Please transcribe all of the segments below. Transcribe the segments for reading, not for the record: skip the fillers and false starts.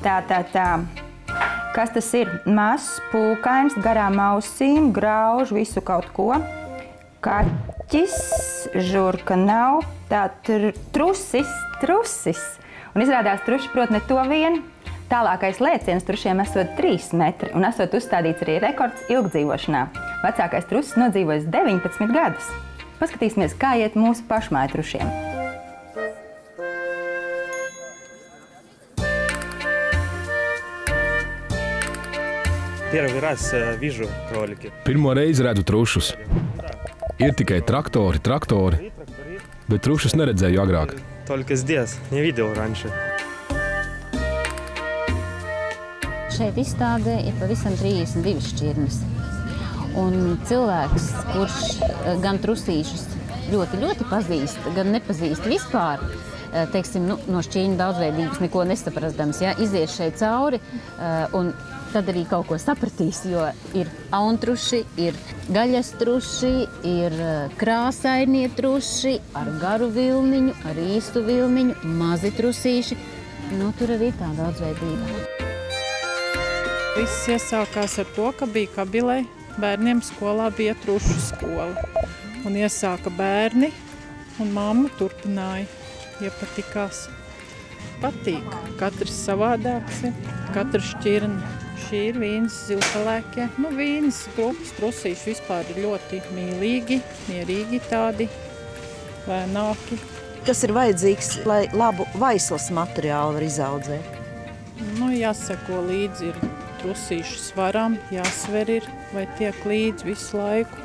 Tā. Kas tas ir? Mazs, pūkains, garām ausīm, grauž visu kaut ko. Kaķis, žurka nav, tā trusis. Un izrādās, truši prot ne to vienu. Tālākais lēciens trušiem esot 3 metri un esot uzstādīts arī rekords ilgdzīvošanā. Vecākais trusis nodzīvojis 19 gadus. Paskatīsimies, kā iet mūsu pašmāju trušiem. Pirmo reizi redzu trušus. Ir tikai traktori, bet trušus neredzēju agrāk. Šeit izstādē ir pavisam 32 šķirnes. Un cilvēks, kurš gan trusīšus ļoti pazīst, gan nepazīst vispār, teiksim, no šķirņu daudzveidības neko nesaprastams, ja, izies šeit cauri un tad arī kaut ko sapratīs, jo ir auntruši, ir gaļas truši, ir krāsainie truši, ar garu vilniņu, ar īstu vilniņu, mazi trusīši. Nu, tur arī tā daudzveidība. Viss iesākās ar to, ka bija Kabilē. Bērniem skolā bija trušu skola. Un iesāka bērni, un mamma turpināja. Iepatikās. Patīk. Katrs savādāks, ja? Katra šķirne. Šī ir vīnas zilpelēkie. Nu, vīnas grupas trusīši vispār ir ļoti mīlīgi, mierīgi tādi, lēnāki. Kas ir vajadzīgs, lai labu vaislas materiālu var izaudzēt? Nu, jāseko līdzi ir trusīšu svaram, jāsver ir, vai tiek līdzi visu laiku.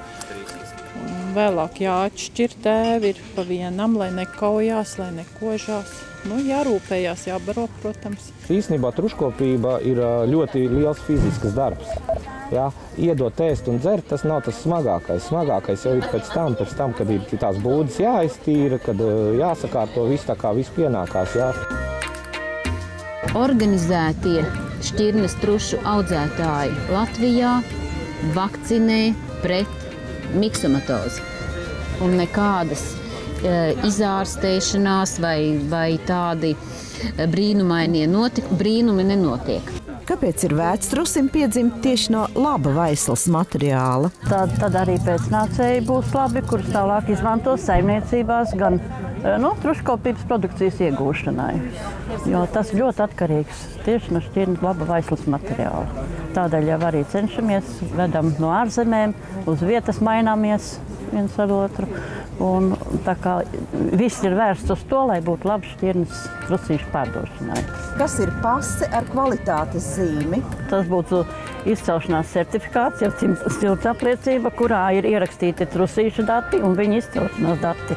Un vēlāk jāatšķir tēvi ir pa vienam, lai nekaujās, lai nekožās. Nu, jārūpējās, jābaro, protams. Īstenībā truškopība ir ļoti liels fizisks darbs. Ja? Iedot ēst un dzert, tas nav tas smagākais. Smagākais jau ir pēc tam, kad ir tās būdas jāiztīra, kad jāsakārto viss tā kā viss pienākās. Jā. Organizētie šķirnes trušu audzētāji Latvijā vakcinē pret miksomatozi. Un nekādas izārstēšanās vai tādi brīnumainie brīnumi nenotiek. Kāpēc ir vērts trusim piedzimt tieši no laba vaislas materiāla? Tad arī pēcnācēji būs labi, kurus tālāk izmantos saimniecībās gan truškopības produkcijas iegūšanai. Jo tas ļoti atkarīgs tieši no šķirnes laba vaislas materiāla. Tādēļ jau arī cenšamies, vedam no ārzemēm, uz vietas maināmies viens ar otru. Un tā kā viss ir vērsts uz to, lai būtu labs šķirnes trusīšu pārdošanai. Kas ir pase ar kvalitātes zīmi? Tas būtu izcelšanās certifikāts, jau cilts apliecība, kurā ir ierakstīti trusīšu dati un viņa izcelšanās dati.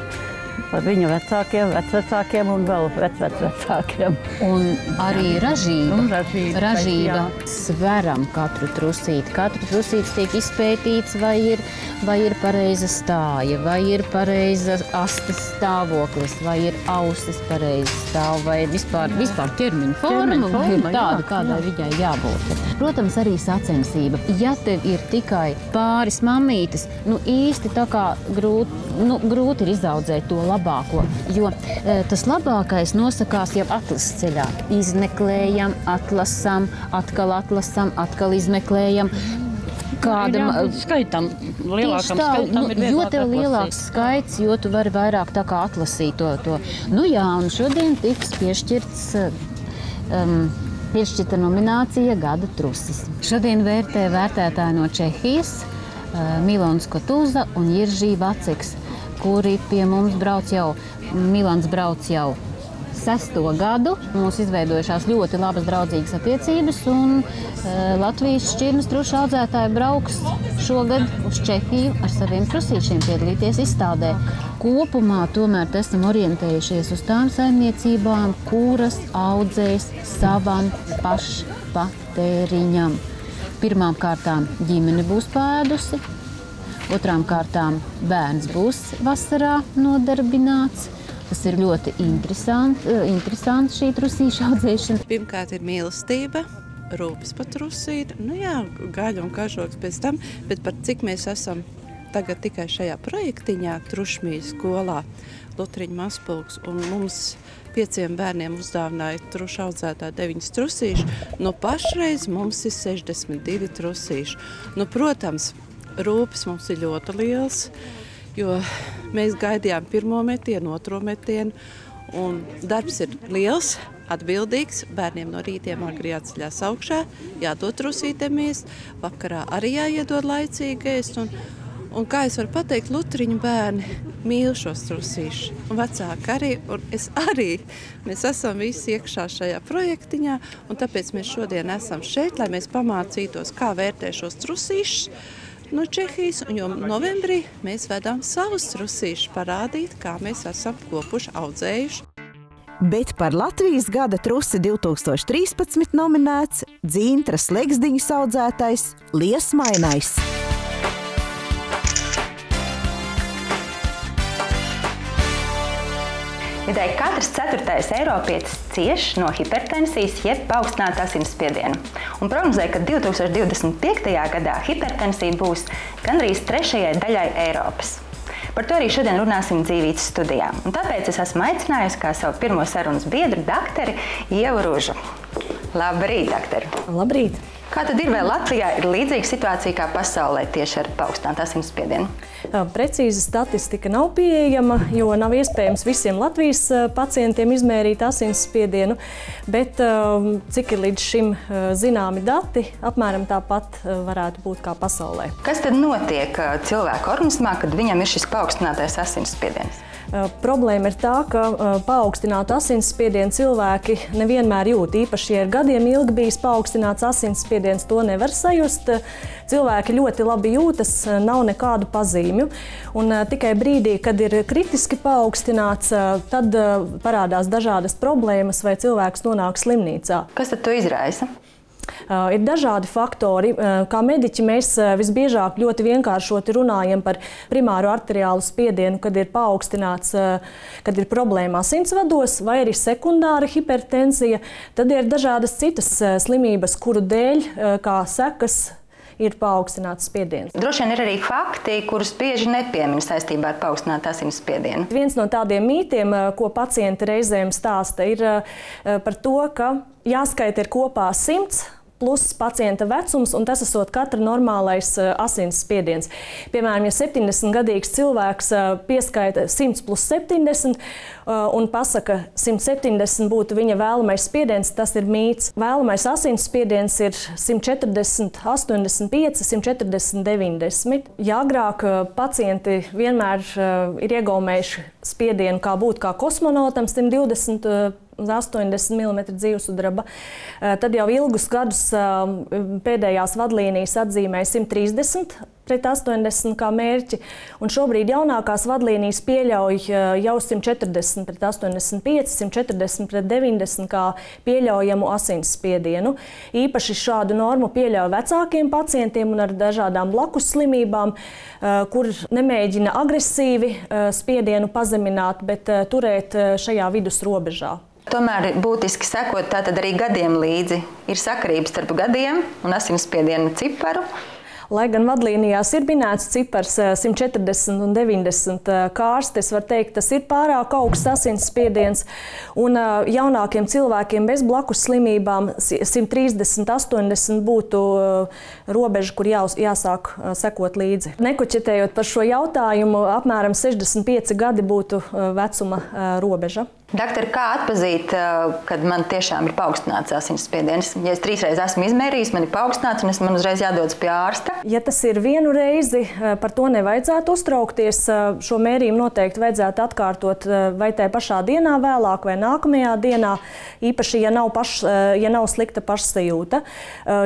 Par viņu vecākiem, vecvecākiem un vēl vecvecākiem. Un arī ražība. Sveram katru trusīti. Katru trusītis tiek izpētīts, vai ir pareiza stāja, vai ir pareiza astes stāvoklis, vai ir ausis pareiza stāv, vai vispār ķermeņa forma, vai ir tāda, kādai viņai jābūt. Protams, arī sacensība. Ja tev ir tikai pāris mamītes, īsti tā kā grūti ir izaudzēt to labāko, jo tas labākais nosakās jau atlases ceļā. Izmeklējam, atlasam, atkal izmeklējam. Kādam skaitam, lielākam skaitam ir vieglāk jo tev lielāks skaits, jo tu vari vairāk tā kā atlasīt to. Nu jā, un šodien tiks piešķirta nominācija Gada trusis. Šodien vērtē vērtētāji no Čehijas, Milons Kotūza un Jiržī Vaceks, kuri pie mums Milans brauc jau 6. gadu. Mums izveidojušās ļoti labas draudzīgas attiecības, un Latvijas šķirnes trušu audzētāji brauks šogad uz Čehiju ar saviem trusīšiem piedalīties izstādē. Kopumā tomēr esam orientējušies uz tām saimniecībām, kuras audzēs savam pašpatēriņam. Pirmām kārtām ģimene būs pēdusi, otrām kārtām bērns būs vasarā nodarbināts. Tas ir ļoti interesanti šī trusīša audzēšana. Pirmkārt ir mīlestība, rūpes par trusīti, gaļa un kažoks pēc tam, bet par cik mēs esam tagad tikai šajā projektiņā Trušmīļu skolā Lutriņu mazpulks, un mums 5 bērniem uzdāvināja trušu audzētāji 9 trusīši. Pašreiz mums ir 62 trusīši. Protams, rūpes mums ir ļoti liels, jo mēs gaidījām 1. metienu, 2. metienu, un darbs ir liels, atbildīgs. Bērniem no rītiem agri jāceļās augšā, jādod trusītēm ēst, vakarā arī jāiedod laicīgi ēst. Un kā es varu pateikt, Lutriņu bērni mīl šos trusīšus, un vecāki arī, un es arī. Mēs esam visi iekšā šajā projektiņā, un tāpēc mēs šodien esam šeit, lai mēs pamācītos, kā vērtē šos trusīšus no Čehijas, un jo novembrī mēs vedām savus trusīšus parādīt, kā mēs esam kopuši audzējuši. Bet par Latvijas gada trusi 2013 nominēts Dzīntras Legzdiņu audzētais Liesmainais. Vidēji katrs 4. eiropietis cieš no hipertensijas jeb paaugstināta asinsspiediena. Un prognozē, ka 2025. gadā hipertensija būs gandrīz 3. daļai Eiropas. Par to arī šodien runāsim Dzīvītes studijā. Un tāpēc es esmu aicinājusi kā savu pirmo sarunas biedru dakteri Ievu Ružu. Labrīt, dakteri! Labrīt! Kā tad ir, vai Latvijā ir līdzīga situācija kā pasaulē tieši ar paaugstinātu asinsspiedienu? Precīza statistika nav pieejama, jo nav iespējams visiem Latvijas pacientiem izmērīt asinsspiedienu, bet cik ir līdz šim zināmi dati, apmēram tāpat varētu būt kā pasaulē. Kas tad notiek cilvēka organismā, kad viņam ir šis paaugstinātais asinsspiediens? Problēma ir tā, ka paaugstinātu asinsspiedienu cilvēki nevienmēr jūt. Īpaši, ja ir gadiem ilgi bijis paaugstināts asinsspiediens, to nevar sajust. Cilvēki ļoti labi jūtas, nav nekādu pazīmju. Un tikai brīdī, kad ir kritiski paaugstināts, tad parādās dažādas problēmas vai cilvēks nonāk slimnīcā. Kas tad to izraisa? Ir dažādi faktori. Kā mediķi mēs visbiežāk ļoti vienkāršoti runājam par primāru arteriālu spiedienu, kad ir paaugstināts, kad ir problēma asinsvados, vai arī sekundāra hipertensija. Tad ir dažādas citas slimības, kuru dēļ, kā sekas, ir paaugstināts spiediens. Droši vien ir arī fakti, kurus bieži nepiemina saistībā ar paaugstinātu asinsspiedienu. Viens no tādiem mītiem, ko pacienti reizēm stāsta, ir par to, ka jāskaita ir kopā 100 plus pacienta vecums, un tas esot katra normālais asinsspiediens. Piemēram, ja 70-gadīgs cilvēks pieskaita 100 plus 70 un pasaka 170 būtu viņa vēlamais spiediens, tas ir mīts. Vēlamais asinsspiediens ir 140, 85, 140, 90. Ja agrāk pacienti vienmēr ir iegaumējuši spiedienu, kā būtu kā kosmonautam 120 uz 80 mm dzīvesudraba, tad jau ilgus gadus pēdējās vadlīnijas atzīmēja 130 pret 80 kā mērķi, un šobrīd jaunākās vadlīnijas pieļauj jau 140 pret 85, 140 pret 90 kā pieļaujamu asinsspiedienu. Īpaši šādu normu pieļauj vecākiem pacientiem un ar dažādām blakus slimībām, kur nemēģina agresīvi spiedienu pazemināt, bet turēt šajā vidus robežā. Tomēr būtiski sekot tātad arī gadiem līdzi. Ir sakarības starp gadiem un asinsspiedienu ciparu. Lai gan vadlīnijās ir minēts cipars 140 un 90 kārsti, es varu teikt, tas ir pārāk augsts asinsspiediens. Un jaunākiem cilvēkiem bez blakus slimībām 130, 80 būtu robeža, kur jāsāk sekot līdzi. Nekoķetējot par šo jautājumu, apmēram 65 gadi būtu vecuma robeža. Doktor, kā atpazīt, kad man tiešām ir paaugstināts asinsspiediens? Ja es 3 reizes esmu izmērījis, man ir paaugstināts un man uzreiz jādodas pie ārsta? Ja tas ir vienu reizi, par to nevajadzētu uztraukties. Šo mērījumu noteikti vajadzētu atkārtot vai tajā pašā dienā vēlāk vai nākamajā dienā, īpaši, ja nav slikta pašsajūta.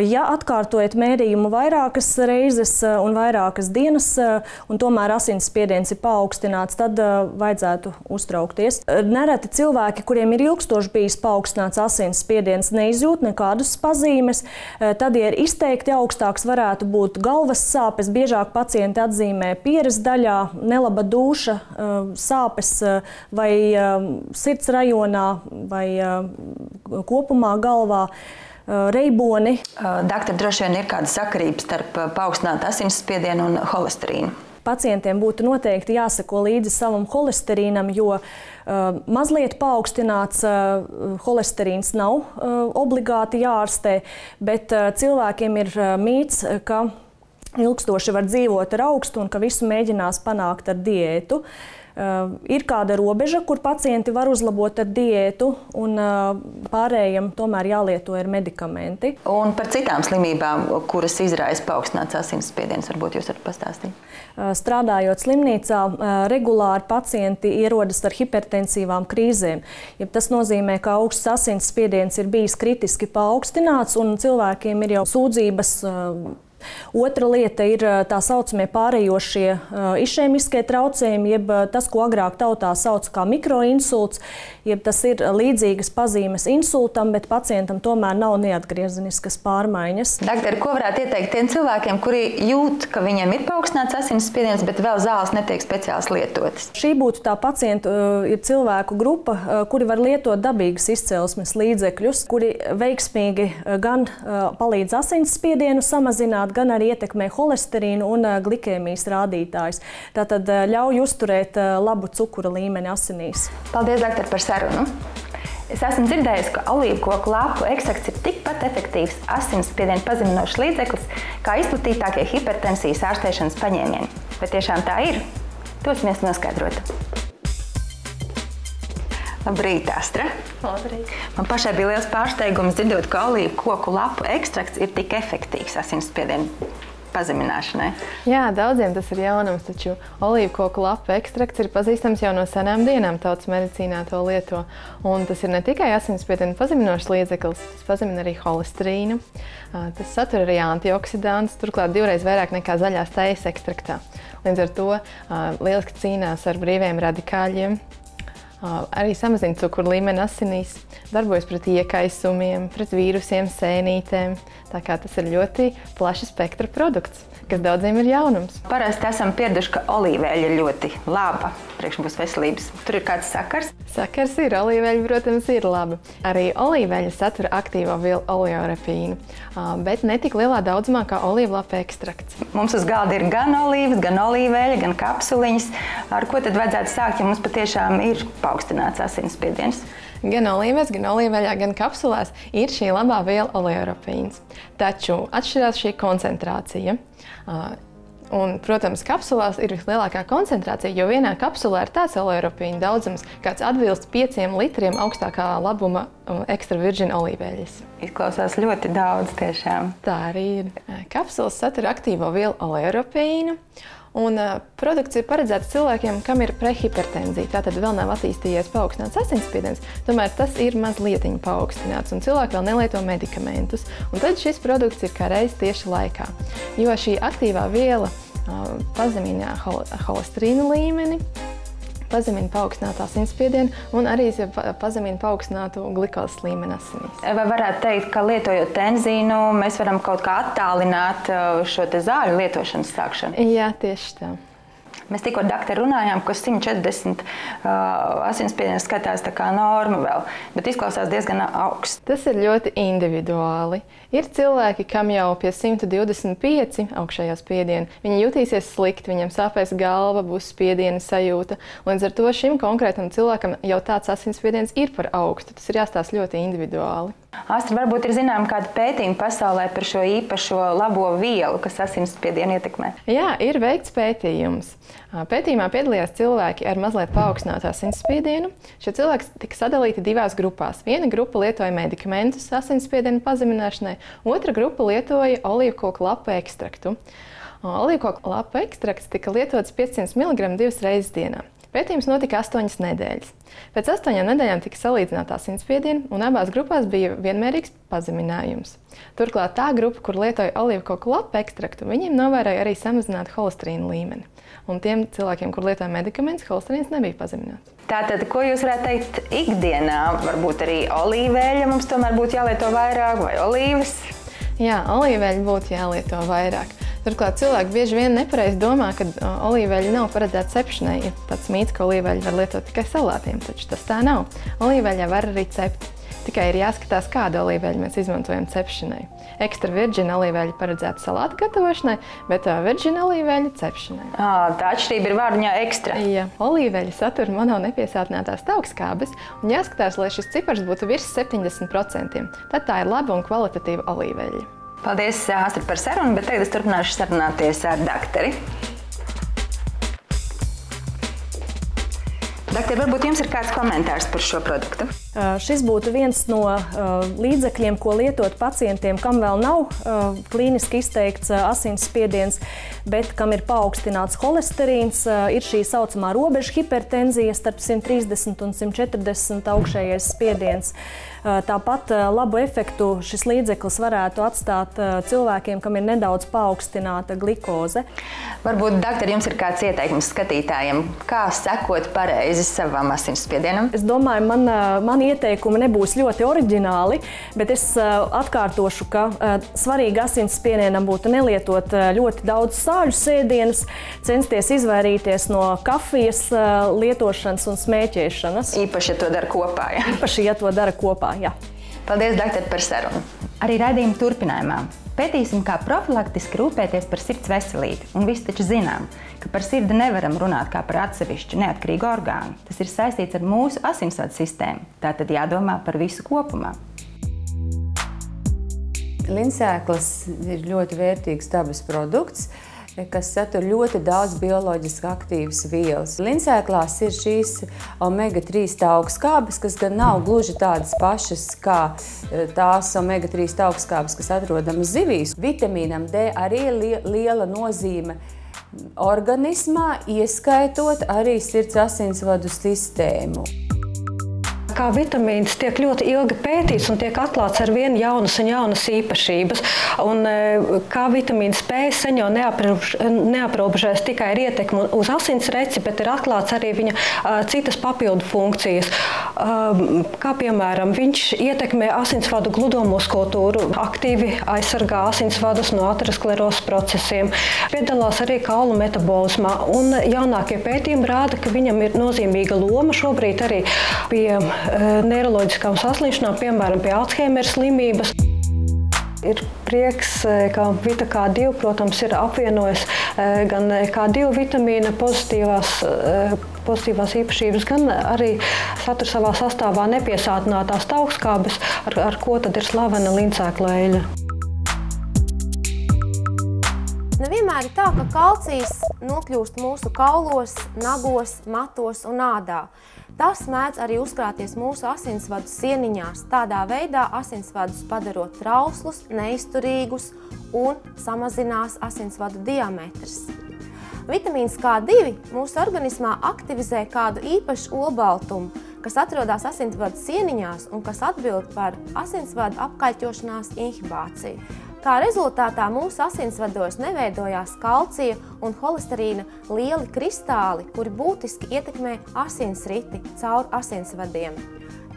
Ja atkārtojat mērījumu vairākas reizes un vairākas dienas, un tomēr asinsspiediens ir paaugstināts, tad vajadzētu uztraukties. Nereti cilvēki, kuriem ir ilgstoši bijis paaugstināts asinsspiediens, neizjūt nekādas pazīmes. Tad, ja ir izteikti augstāks, varētu būt galvas sāpes. Biežāk pacienti atzīmē pieres daļā, nelaba dūša, sāpes vai sirds rajonā vai kopumā galvā. Reiboni. Doktor, droši vien ir kāda sakarība starp paaugstinātu asinsspiedienu un holesterīnu? pacientiem būtu noteikti jāseko līdzi savam holesterīnam, jo mazliet paaugstināts holesterīns nav obligāti jāārstē, bet cilvēkiem ir mīts, ka ilgstoši var dzīvot ar augstu un ka visu mēģinās panākt ar diētu. Ir kāda robeža, kur pacienti var uzlabot ar diētu, un pārējiem tomēr jālieto ir medikamenti. Un par citām slimībām, kuras izraisa paaugstināts asinsspiediens, varbūt jūs varat pastāstīt? Strādājot slimnīcā, regulāri pacienti ierodas ar hipertensīvām krīzēm. Tas nozīmē, ka augsts asinsspiediens ir bijis kritiski paaugstināts, un cilvēkiem ir jau sūdzības. Otra lieta ir tā saucamie pārējošie išēmiskie traucējumi, jeb tas, ko agrāk tautā sauc kā mikroinsults, jeb tas ir līdzīgas pazīmes insultam, bet pacientam tomēr nav neatgriezeniskas pārmaiņas. Doktor, ko varētu ieteikt tiem cilvēkiem, kuri jūt, ka viņiem ir paaugstināts asinsspiediens, bet vēl zāles netiek speciāls lietotas? Šī būtu tā pacientu ir cilvēku grupa, kuri var lietot dabīgas izcelsmes līdzekļus, kuri veiksmīgi gan palīdz asinsspiedienu samazināt, gan arī ietekmē holesterīnu un glikēmijas rādītājus. Tātad ļauj uzturēt labu cukura līmeni asinīs. Paldies, doktor, par sarunu. Es esmu dzirdējis, ka olīvkoku lapu ekstrakts ir tikpat efektīvs asinsspiedienu pazeminošs līdzeklis, kā izplatītākie hipertensijas ārstēšanas paņēmieni. Vai tiešām tā ir? Dosimies noskaidrot. Labrīt, Astra. Labrīt. Man pašai bija liels pārsteigums dzirdot, ka olīvkoku lapu ekstrakts ir tik efektīvs asinsspiedienu pazemināšanai. Jā, daudziem tas ir jaunums, taču olīvkoku lapu ekstrakts ir pazīstams jau no senām dienām, tautas medicīnā to lieto. Un tas ir ne tikai asinsspiedienu pazeminošs līdzeklis, tas pazemina arī holesterīnu. Tas satur arī antioksidantus, turklāt 2 reizes vairāk nekā zaļās tejas ekstraktā. Līdz ar to lieliski cīnās ar brīviem radikāļiem. Arī samazina cukuru līmeni asinīs, darbojas pret iekaisumiem, pret vīrusiem, sēnītēm. Tā kā tas ir ļoti plaša spektra produkts, kas daudziem ir jaunums. Parasti esam pieraduši, ka olīveļa ir ļoti laba priekš mūsu veselības. Tur ir kāds sakars? Sakars ir, olīveļa, protams, ir laba. Arī olīveļa satura aktīvo vielu oleorepīnu, bet ne tik lielā daudzumā kā olīvlapu ekstrakts. Mums uz galda ir gan olīvas, gan olīveļa, gan kapsuliņas. Ar ko tad vajadzētu sākt, ja mums patiešām ir paaugstināts asinsspiediens? Gan olīvas, gan olīveļā, gan kapsulās ir šī labā viela oleoropīns. Taču atšķirās šī koncentrācija. Un, protams, kapsulās ir vislielākā koncentrācija, jo vienā kapsulā ir tāds oleoropīna daudzums, kāds atbilst 5 litriem augstākā labuma ekstra virģina olīveļas. Izklausās ļoti daudz tiešām. Tā arī ir. Kapsulas satura aktīvo vielu oleoropīnu. Un produkts ir paredzēts cilvēkiem, kam ir prehipertenzija, tātad vēl nav attīstījies paaugstināts asinsspiediens, tomēr tas ir mazlietiņ paaugstināts un cilvēki vēl nelieto medikamentus. Un tad šis produkts ir kā reiz tieši laikā, jo šī aktīvā viela pazemina holesterīna līmeni, pazemina paaugstinātu asinsspiedienu un arī pazemina paaugstinātu glukozes līmeni asinīs. Vai varētu teikt, ka lietojot tenzīnu, mēs varam kaut kā attālināt šo te zāļu lietošanas sākšanu? Jā, tieši tā. Mēs tikko ar doktoru runājām, ka 140 asinsspiediens skatās tā kā norma vēl, bet izklausās diezgan augsts. Tas ir ļoti individuāli. Ir cilvēki, kam jau pie 125 augšējā spiediena, viņi jutīsies slikti, viņam sāpēs galva, būs spiediena sajūta. Līdz ar to šim konkrētam cilvēkam jau tāds asinsspiediens ir par augstu. Tas ir jāstāsta ļoti individuāli. Astra, varbūt ir zinām kāda pētījuma pasaulē par šo īpašo labo vielu, kas asinsspiedienu ietekmē? Jā, ir veikts pētījums. Pētījumā piedalījās cilvēki ar mazliet paaugstinātu asinsspiedienu. Šie cilvēki tika sadalīti 2 grupās. Viena grupa lietoja medikamentus asinsspiedienu pazemināšanai, otra grupa lietoja olīvkoku lapu ekstraktu. Olīvkoku lapu ekstrakts tika lietots 500 mg 2 reizes dienā. Pētījums notika 8 nedēļas. Pēc 8 nedēļām tika salīdzināta asinsspiediena, un abās grupās bija vienmērīgs pazeminājums. Turklāt tā grupa, kur lietoja olīvkoku lapu ekstraktu, viņiem novēroja arī samazinātu holesterīna līmeni. Un tiem cilvēkiem, kur lietoja medikamentus, holesterīns nebija pazemināts. Tātad, ko jūs varētu teikt ikdienā? Varbūt arī olīveļa mums tomēr būtu jālieto vairāk, vai olīvas? Jā, olīveļa būtu jālieto vairāk. Turklāt cilvēki bieži vien nepareizi domā, ka olīveļa nav paredzēta cepšanai. Ir tāds mīts, ka olīveļa var lietot tikai salātiem, taču tas tā nav. Olīveļa var arī cept. Tikai ir jāskatās, kādu olīveļu mēs izmantojam cepšanai. Ekstra virģina olīveļa paredzēta salātu gatavošanai, bet virģina olīveļa cepšanai. Tā atšķirība ir vārdiņā ekstra. Jā, olīveļa satur mononepiesātinātās taukskābes, un jāskatās, lai šis cipars būtu virs 70%. Tad tā ir laba un kvalitatīva olīveļa. Paldies, Astrid, par sarunu, bet tagad es turpināšu sarunāties ar dakteri. Dakteri, varbūt jums ir kāds komentārs par šo produktu? Šis būtu viens no līdzekļiem, ko lietot pacientiem, kam vēl nav klīniski izteikts asinsspiediens, bet kam ir paaugstināts holesterīns, ir šī saucamā robeža hipertenzija starp 130 un 140 augšējais spiediens. Tāpat labu efektu šis līdzeklis varētu atstāt cilvēkiem, kam ir nedaudz paaugstināta glikoze. Varbūt, daktari, jums ir kāds ieteikums skatītājiem, kā sekot pareizi savam asinsspiedienam? Es domāju, mani ieteikumi nebūs ļoti oriģināli, bet es atkārtošu, ka svarīgi asinsspiedienam būtu nelietot ļoti daudz sāļu sēdienus, censties izvairīties no kafijas lietošanas un smēķēšanas. Īpaši, ja to dara kopā, ja? Īpaši, ja to dara kopā, jā. Paldies, daktari, par sarunu. Arī raidījuma turpinājumā pētīsim, kā profilaktiski rūpēties par sirds veselību. Un visi taču zinām, ka par sirdi nevaram runāt kā par atsevišķu neatkarīgu orgānu. Tas ir saistīts ar mūsu asinsvadu sistēmu. Tātad jādomā par visu kopumā. Linsēklas ir ļoti vērtīgs dabas produkts, kas satur ļoti daudz bioloģiski aktīvas vielas. Linsēklās ir šīs omega-3 taukskābes, kas gan nav gluži tādas pašas kā tās omega-3 taukskābes, kas atrodamas zivīs. Vitamīnam D arī ir liela nozīme organismā, ieskaitot arī sirds asinsvadu sistēmu. Kā vitamīns tiek ļoti ilgi pētīts un tiek atklāts ar vien jaunas un jaunas īpašības. Un kā vitamīns P sen jau neaprobežojas tikai ar ietekmi uz asinsreci, bet ir atklāts arī viņa citas papildu funkcijas. Kā piemēram, viņš ietekmē asinsvadu gludomuskultūru, aktīvi aizsargā asinsvadus no aterosklerozes procesiem, piedalās arī kaulu metabolismā. Un jaunākie pētījumi rāda, ka viņam ir nozīmīga loma šobrīd arī pie neiroloģiskām saslimšanām, piemēram, pie Alzheimera slimības. Ir prieks, ka Vita K2, protams, ir apvienojis gan K2 vitamīna pozitīvās īpašības, gan arī satur savā sastāvā nepiesātinātās taukskābes, ar ko tad ir slavena linsēkla eļļa. Nevienmēr ir tā, ka kalcijs nokļūst mūsu kaulos, nagos, matos un ādā. Tas mēdz arī uzkrāties mūsu asinsvadu sieniņās, tādā veidā asinsvadus padarot trauslus, neizturīgus un samazinās asinsvadu diametrs. Vitamīns K2 mūsu organismā aktivizē kādu īpašu olbaltumu, kas atrodas asinsvadu sieniņās un kas atbild par asinsvadu apkaļķošanās inhibāciju. Kā rezultātā mūsu asinsvados neveidojās kalcija un holesterīna lieli kristāli, kuri būtiski ietekmē asinsriti caur asinsvadiem.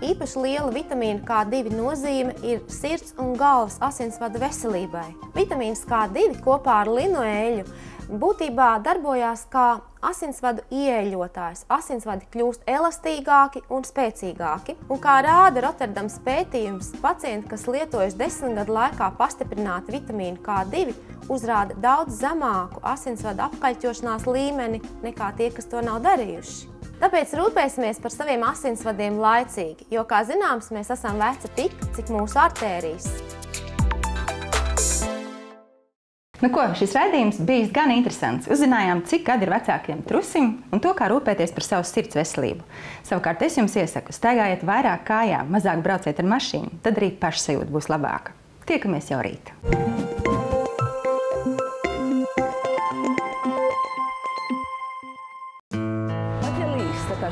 Īpaši liela vitamīna K2 nozīme ir sirds un galvas asinsvadu veselībai. Vitamīns K2 kopā ar linoeļu būtībā darbojās kā asinsvadu ieeļotājs. Asinsvadi kļūst elastīgāki un spēcīgāki. Un kā rāda Rotterdams pētījums, pacienti, kas lietojas 10 gadu laikā pastiprinātu vitamīnu K2, uzrāda daudz zemāku asinsvadu apkaļķošanās līmeni nekā tie, kas to nav darījuši. Tāpēc rūpēsimies par saviem asinsvadiem laicīgi, jo, kā zināms, mēs esam veci tik, cik mūsu artērijas. Nu ko, šis raidījums bijis gan interesants. Uzzinājām, cik gadi ir vecākiem trusim un to, kā rūpēties par savu sirds veselību. Savukārt es jums iesaku, staigājiet vairāk kājām, mazāk brauciet ar mašīnu, tad rīt pašsajūta būs labāka. Tiekamies jau rīt!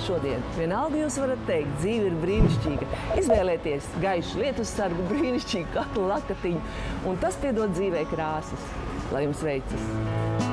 Šodien. Vienalga jūs varat teikt, dzīve ir brīnišķīga. Izvēlēties gaišu lietussargu, brīnišķīgu katlu lakatiņu, un tas piedod dzīvei krāsas. Lai jums veicas!